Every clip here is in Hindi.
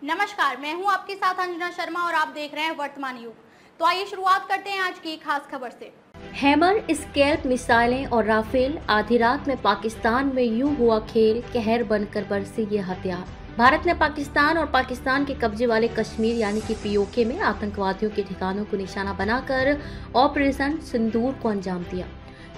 नमस्कार, मैं हूं आपके साथ अंजना शर्मा और आप देख रहे हैं वर्तमान युग। तो आइए शुरुआत करते हैं आज की खास खबर से। हैमर, स्कैल्प मिसाइलें और राफेल, आधी रात में पाकिस्तान में यूं हुआ खेल, कहर बनकर बरसे ये हथियार। भारत ने पाकिस्तान और पाकिस्तान के कब्जे वाले कश्मीर यानी कि पीओके में आतंकवादियों के ठिकानों को निशाना बनाकर ऑपरेशन सिंदूर को अंजाम दिया।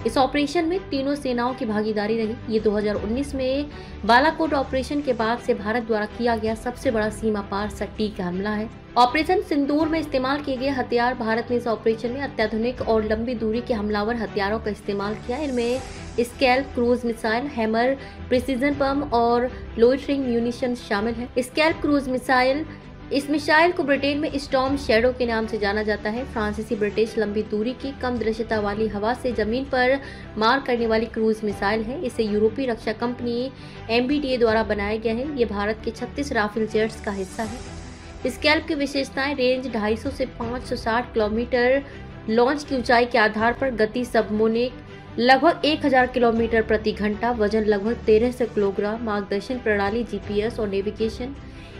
इस ऑपरेशन में तीनों सेनाओं की भागीदारी रही। ये 2019 में बालाकोट ऑपरेशन के बाद से भारत द्वारा किया गया सबसे बड़ा सीमा पार सटीक हमला है। ऑपरेशन सिंदूर में इस्तेमाल किए गए हथियार। भारत ने इस ऑपरेशन में अत्याधुनिक और लंबी दूरी के हमलावर हथियारों का इस्तेमाल किया। इनमें SCALP cruise missile, HAMMER, precision bomb और लोइटरिंग म्यूनिशन शामिल है। स्कैल्प क्रूज मिसाइल, इस मिसाइल को ब्रिटेन में स्टॉर्म शैडो के नाम से जाना जाता है। फ्रांसीसी ब्रिटिश लंबी दूरी की कम दृश्यता वाली हवा से जमीन पर मार करने वाली क्रूज मिसाइल है। इसे यूरोपीय रक्षा कंपनी MBDA द्वारा बनाया गया है। ये भारत के 36 राफेल जेट्स का हिस्सा है। स्कैल्प की विशेषताएं: रेंज 250 से 560 किलोमीटर, लॉन्च की ऊंचाई के आधार पर गति सबमोनिक लगभग 1000 किलोमीटर प्रति घंटा, वजन लगभग 1300 किलोग्राम, मार्गदर्शन प्रणाली GPS और नेविगेशन,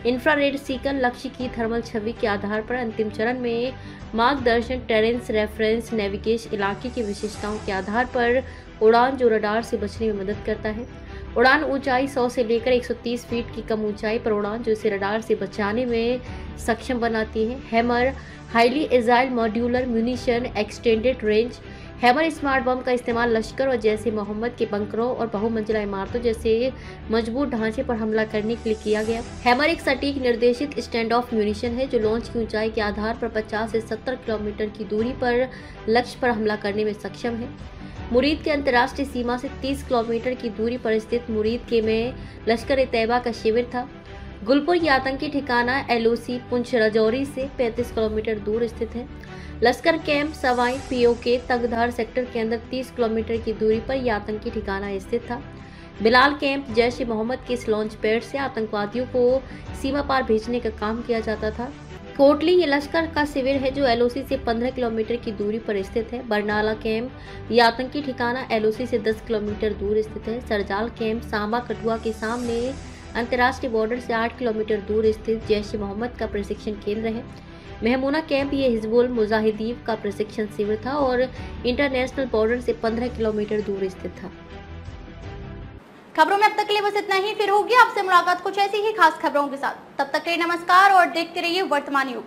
इंफ्रारेड सीकन, लक्ष्य की थर्मल छवि के आधार पर अंतिम चरण में मार्गदर्शन, टेरेंस रेफरेंस, नेविगेशन, इलाके की विशेषताओं के आधार पर उड़ान जो रडार से बचने में मदद करता है। उड़ान ऊंचाई 100 से लेकर 130 फीट की कम ऊंचाई पर उड़ान जो इसे रडार से बचाने में सक्षम बनाती है। Hammer, highly agile modular munition, extended range. Hammer smart बम का इस्तेमाल लश्कर और जैसे मोहम्मद के बंकरों और बहुमंजिला इमारतों जैसे मजबूत ढांचे पर हमला करने के लिए किया गया। हैमर एक सटीक निर्देशित स्टैंड ऑफ म्यूनिशन है जो लॉन्च की ऊंचाई के आधार पर 50 से 70 किलोमीटर की दूरी पर लक्ष्य पर हमला करने में सक्षम है। मुरीद के अंतर्राष्ट्रीय सीमा से 30 किलोमीटर की दूरी पर स्थित मुरीद के में लश्कर-ए-तैयबा का शिविर था। गुलपुर ये आतंकी ठिकाना LOC पुंछ राजौरी से 35 किलोमीटर दूर स्थित है। लश्कर camp Sawai POK Tangdhar sector के अंदर 30 किलोमीटर की दूरी पर यह आतंकी ठिकाना स्थित था। बिलाल कैंप जैश ए मोहम्मद के इस लॉन्च पैड से आतंकवादियों को सीमा पार भेजने का काम किया जाता था। कोटली ये लश्कर का शिविर है जो LOC से 15 किलोमीटर की दूरी पर स्थित है। बरनाला कैंप ये आतंकी ठिकाना LOC से 10 किलोमीटर दूर स्थित है। सरजाल कैंप सांबा कठुआ के सामने अंतर्राष्ट्रीय बॉर्डर से 8 किलोमीटर दूर स्थित जैश ए मोहम्मद का प्रशिक्षण केंद्र है। महमूना कैंप ये हिजबुल मुजाहिदीन का प्रशिक्षण शिविर था और इंटरनेशनल बॉर्डर से 15 किलोमीटर दूर स्थित था। खबरों में अब तक के लिए बस इतना ही। फिर होगी आपसे मुलाकात कुछ ऐसी ही खास खबरों के साथ। तब तक के लिए नमस्कार और देखते रहिए वर्तमान युग।